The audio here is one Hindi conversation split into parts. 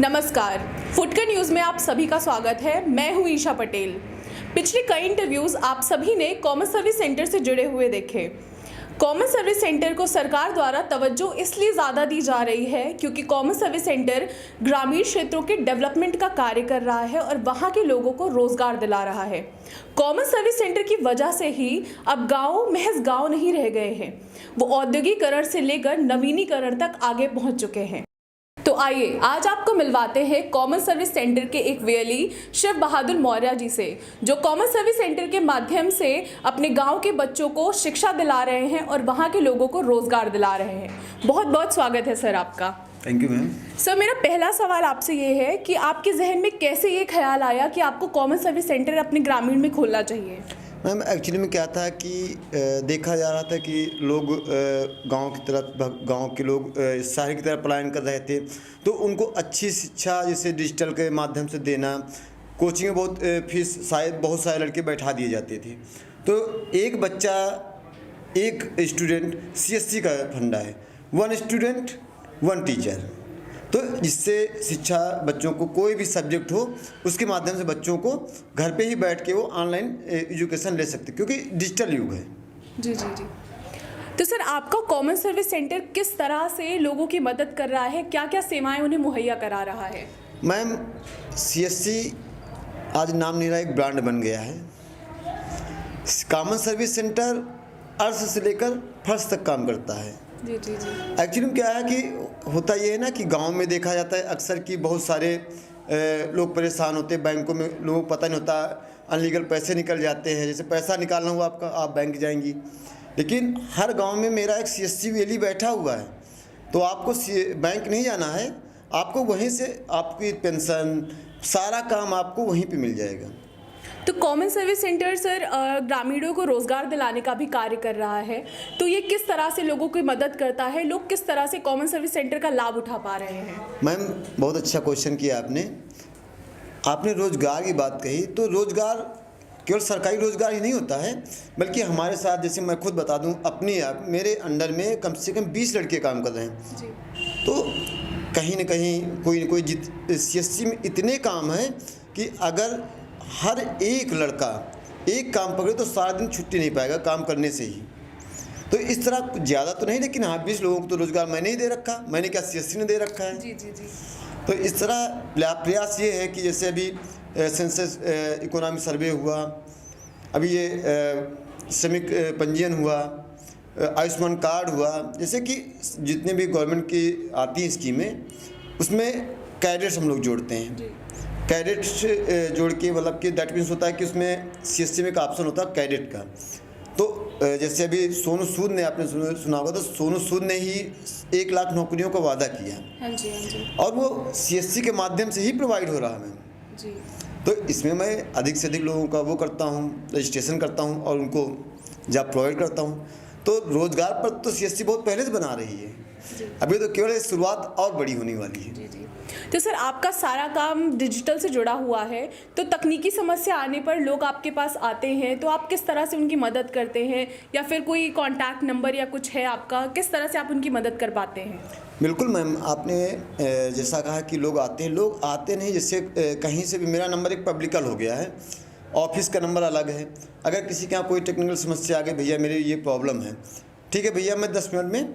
नमस्कार, फुटकर न्यूज़ में आप सभी का स्वागत है। मैं हूं ईशा पटेल। पिछले कई इंटरव्यूज़ आप सभी ने कॉमन सर्विस सेंटर से जुड़े हुए देखे। कॉमन सर्विस सेंटर को सरकार द्वारा तवज्जो इसलिए ज़्यादा दी जा रही है क्योंकि कॉमन सर्विस सेंटर ग्रामीण क्षेत्रों के डेवलपमेंट का कार्य कर रहा है और वहाँ के लोगों को रोज़गार दिला रहा है। कॉमन सर्विस सेंटर की वजह से ही अब गाँव महज गाँव नहीं रह गए हैं, वो औद्योगिकरण से लेकर नवीनीकरण तक आगे पहुँच चुके हैं। तो आइए आज आपको मिलवाते हैं कॉमन सर्विस सेंटर के एक वेयली शिव बहादुर मौर्य जी से, जो कॉमन सर्विस सेंटर के माध्यम से अपने गांव के बच्चों को शिक्षा दिला रहे हैं और वहां के लोगों को रोजगार दिला रहे हैं। बहुत बहुत स्वागत है सर आपका। Thank you ma'am. सर, मेरा पहला सवाल आपसे ये है कि आपके जहन में कैसे ये ख्याल आया कि आपको कॉमन सर्विस सेंटर अपने ग्रामीण में खोलना चाहिए? मैम, एक्चुअली में क्या था कि देखा जा रहा था कि लोग गांव की तरफ, गांव के लोग शहर की तरफ पलायन कर रहे थे, तो उनको अच्छी शिक्षा जैसे डिजिटल के माध्यम से देना, कोचिंग में बहुत फीस शायद बहुत सारे लड़के बैठा दिए जाते थे। तो एक बच्चा, एक स्टूडेंट CSC का फंडा है, 1 स्टूडेंट 1 टीचर। तो इससे शिक्षा बच्चों को कोई भी सब्जेक्ट हो उसके माध्यम से बच्चों को घर पे ही बैठ के वो ऑनलाइन एजुकेशन ले सकते, क्योंकि डिजिटल युग है। जी जी जी। तो सर, आपका कॉमन सर्विस सेंटर किस तरह से लोगों की मदद कर रहा है, क्या क्या सेवाएं उन्हें मुहैया करा रहा है? मैम, CSC आज नाम नहीं रहा, एक ब्रांड बन गया है। कॉमन सर्विस सेंटर अर्थ से लेकर फर्श तक काम करता है। जी जी जी। एक्चुअली क्या है कि होता ये है ना कि गांव में देखा जाता है अक्सर कि बहुत सारे लोग परेशान होते हैं। बैंकों में लोगों को पता नहीं होता, अनलीगल पैसे निकल जाते हैं। जैसे पैसा निकालना हुआ आपका, आप बैंक जाएंगी, लेकिन हर गांव में मेरा एक CSC वेली बैठा हुआ है। तो आपको बैंक नहीं जाना है, आपको वहीं से आपकी पेंशन सारा काम आपको वहीं पर मिल जाएगा। तो कॉमन सर्विस सेंटर सर ग्रामीणों को रोजगार दिलाने का भी कार्य कर रहा है, तो ये किस तरह से लोगों की मदद करता है? लोग किस तरह से कॉमन सर्विस सेंटर का लाभ उठा पा रहे हैं? मैम, बहुत अच्छा क्वेश्चन किया आपने रोजगार की बात कही। तो रोजगार केवल सरकारी रोजगार ही नहीं होता है, बल्कि हमारे साथ, जैसे मैं खुद बता दूं, मेरे अंडर में कम से कम 20 लड़के काम कर रहे हैं जी। तो कहीं ना कहीं कोई न कोई CSC में इतने काम हैं कि अगर हर एक लड़का एक काम पकड़े तो सारा दिन छुट्टी नहीं पाएगा काम करने से ही। तो इस तरह ज़्यादा तो नहीं, लेकिन हाँ 20 लोगों को तो रोज़गार मैंने ही दे रखा, मैंने क्या CSC ने दे रखा है। जी जी जी। तो इस तरह प्रयास ये है कि जैसे अभी सेंसस इकोनॉमिक सर्वे हुआ, अभी ये श्रमिक पंजीयन हुआ, आयुष्मान कार्ड हुआ, जैसे कि जितने भी गवर्नमेंट की आती हैं स्कीमें, उसमें कैडेट्स हम लोग जोड़ते हैं। कैडेट जोड़ के, मतलब कि दैट मीन्स होता है कि उसमें CSC में एक ऑप्शन होता है कैडेट का। तो जैसे अभी सोनू सूद ने, आपने सुना होगा, तो सोनू सूद ने ही 1 लाख नौकरियों का वादा किया। हाँ जी, हाँ जी। और वो CSC के माध्यम से ही प्रोवाइड हो रहा है मैम जी। तो इसमें मैं अधिक से अधिक लोगों का वो करता हूँ, रजिस्ट्रेशन करता हूँ और उनको जॉब प्रोवाइड करता हूँ। तो रोज़गार पर तो CSC बहुत पहले से बना रही है, अभी तो केवल शुरुआत और बड़ी होने वाली है। जी जी। तो सर, आपका सारा काम डिजिटल से जुड़ा हुआ है, तो तकनीकी समस्या आने पर लोग आपके पास आते हैं, तो आप किस तरह से उनकी मदद करते हैं, या फिर कोई कॉन्टैक्ट नंबर या कुछ है आपका, किस तरह से आप उनकी मदद कर पाते हैं? बिल्कुल मैम, आपने जैसा कहा कि लोग आते नहीं, जैसे कहीं से भी मेरा नंबर एक पब्लिकल हो गया है, ऑफिस का नंबर अलग है। अगर किसी के यहाँ कोई टेक्निकल समस्या आ गई, भैया मेरी ये प्रॉब्लम है, ठीक है भैया मैं 10 मिनट में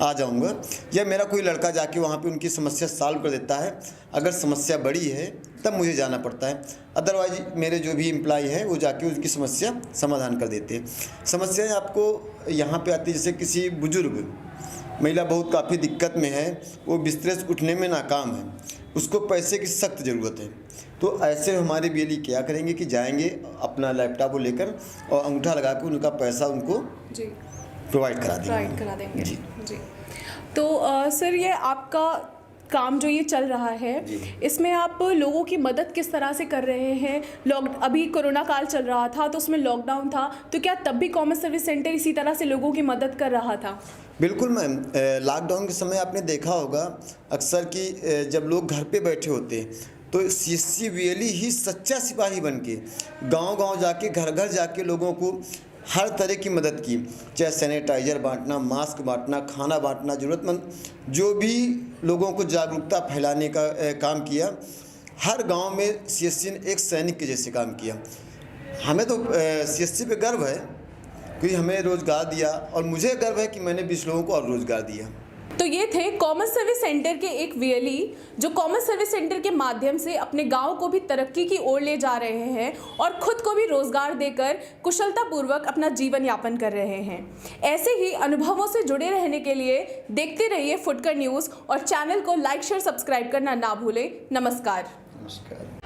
आ जाऊंगा, या मेरा कोई लड़का जाके वहाँ पे उनकी समस्या सॉल्व कर देता है। अगर समस्या बड़ी है तब मुझे जाना पड़ता है, अदरवाइज मेरे जो भी एम्प्लॉय हैं वो जाके उसकी समस्या समाधान कर देते हैं। समस्याएं आपको यहाँ पे आती है, जैसे किसी बुजुर्ग महिला बहुत काफ़ी दिक्कत में है, वो बिस्तर से उठने में नाकाम है, उसको पैसे की सख्त ज़रूरत है। तो ऐसे हमारे BLE क्या करेंगे कि जाएंगे अपना लैपटॉप लेकर और अंगूठा लगा के उनका पैसा उनको जी प्रोवाइड करा देंगे जी जी। तो सर, ये आपका काम जो ये चल रहा है, इसमें आप लोगों की मदद किस तरह से कर रहे हैं? अभी कोरोना काल चल रहा था, तो उसमें लॉकडाउन था, तो क्या तब भी कॉमन सर्विस सेंटर इसी तरह से लोगों की मदद कर रहा था? बिल्कुल मैम, लॉकडाउन के समय आपने देखा होगा अक्सर कि जब लोग घर पे बैठे होते तो CSC वेली ही सच्चा सिपाही बन के गाँव-गाँव जाके, घर-घर जाके लोगों को हर तरह की मदद की, चाहे सैनिटाइज़र बांटना, मास्क बांटना, खाना बांटना, ज़रूरतमंद जो भी लोगों को जागरूकता फैलाने का काम किया। हर गांव में सीएससी ने एक सैनिक के जैसे काम किया। हमें तो सीएससी पे गर्व है क्योंकि हमें रोज़गार दिया और मुझे गर्व है कि मैंने 20 लोगों को और रोज़गार दिया। तो ये थे कॉमन सर्विस सेंटर के एक वीएलई जो कॉमन सर्विस सेंटर के माध्यम से अपने गांव को भी तरक्की की ओर ले जा रहे हैं और खुद को भी रोजगार देकर कुशलतापूर्वक अपना जीवन यापन कर रहे हैं। ऐसे ही अनुभवों से जुड़े रहने के लिए देखते रहिए फुटकर न्यूज़ और चैनल को लाइक शेयर सब्सक्राइब करना ना भूलें। नमस्कार। नमस्कार।